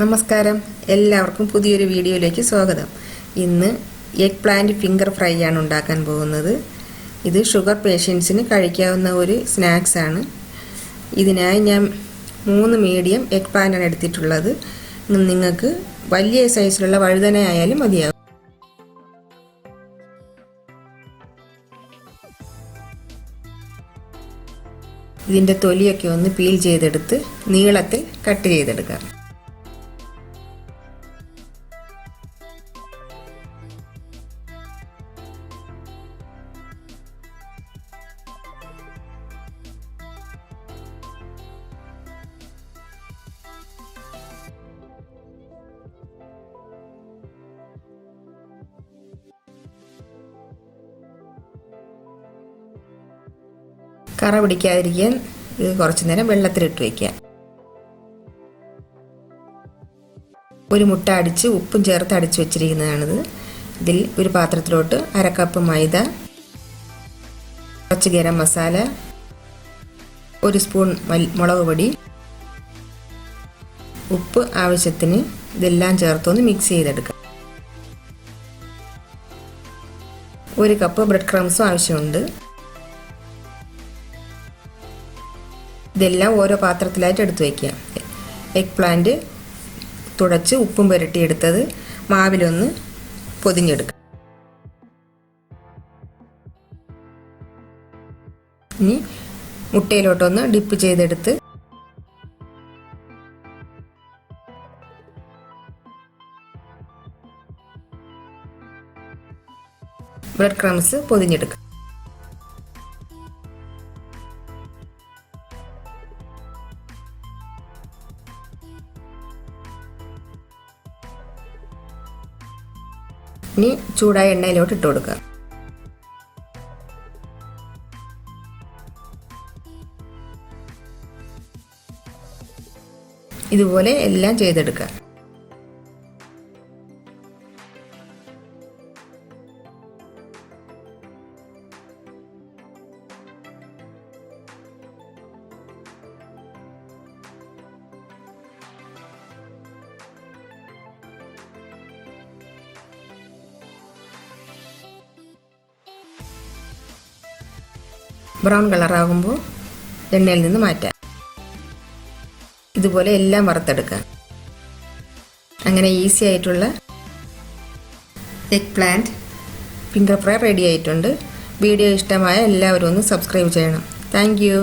നമസ്കാരം, എല്ലാവർക്കും പുതിയൊരു വീഡിയോയിലേക്ക് സ്വാഗതം. ഇന്ന് എഗ് പ്ലാന്റ് ഫിംഗർ ഫ്രൈ ആണ് ഉണ്ടാക്കാൻ പോകുന്നത്. ഇത് ഷുഗർ പേഷ്യൻസിന് കഴിക്കാവുന്ന ഒരു സ്നാക്സ് ആണ്. ഇതിനായി ഞാൻ 3 മീഡിയം എഗ് പ്ലാന്റ് ആണ് എടുത്തിട്ടുള്ളത്. നിങ്ങൾക്ക് വലിയ സൈസിലുള്ള വഴുതന ആയാലും മതിയാകും. ഇതിൻ്റെ തൊലിയൊക്കെ ഒന്ന് പീൽ ചെയ്തെടുത്ത് നീളത്തിൽ കട്ട് ചെയ്തെടുക്കാം. കറ പിടിക്കാതിരിക്കാൻ ഇത് കുറച്ചു നേരം വെള്ളത്തിലിട്ട് വയ്ക്കാം. ഒരു മുട്ട അടിച്ച് ഉപ്പും ചേർത്ത് അടിച്ചു വെച്ചിരിക്കുന്നതാണിത്. ഇതിൽ ഒരു പാത്രത്തിലോട്ട് 1/2 കപ്പ് മൈദ, കുറച്ച് ഗരം മസാല, 1 സ്പൂൺ മുളക് പൊടി, ഉപ്പ് ആവശ്യത്തിന് ഇതെല്ലാം ചേർത്തൊന്ന് മിക്സ് ചെയ്തെടുക്കാം. 1 കപ്പ് ബ്രെഡ് ക്രംസും ആവശ്യമുണ്ട്. ഇതെല്ലാം ഓരോ പാത്രത്തിലായിട്ട് എടുത്തു വയ്ക്കാം. എഗ് പ്ലാന്റ് തുടച്ച് ഉപ്പും പുരട്ടിയെടുത്തത് മാവിലൊന്ന് പൊതിഞ്ഞെടുക്കാം. ഇനി മുട്ടയിലോട്ടൊന്ന് ഡിപ്പ് ചെയ്തെടുത്ത് ബ്രെഡ് ക്രംസ് പൊതിഞ്ഞെടുക്കാം. ഇനി ചൂടായ എണ്ണയിലോട്ട് ഇട്ട് കൊടുക്കുക. ഇതുപോലെ എല്ലാം ചെയ്തെടുക്കുക. ബ്രൗൺ കളറാകുമ്പോൾ എണ്ണയിൽ നിന്ന് മാറ്റാം. ഇതുപോലെ എല്ലാം വറുത്തെടുക്കാം. അങ്ങനെ ഈസി ആയിട്ടുള്ള egg plant finger fry ready ആയിട്ടുണ്ട്. വീഡിയോ ഇഷ്ടമായ എല്ലാവരും ഒന്ന് സബ്സ്ക്രൈബ് ചെയ്യണം. Thank you.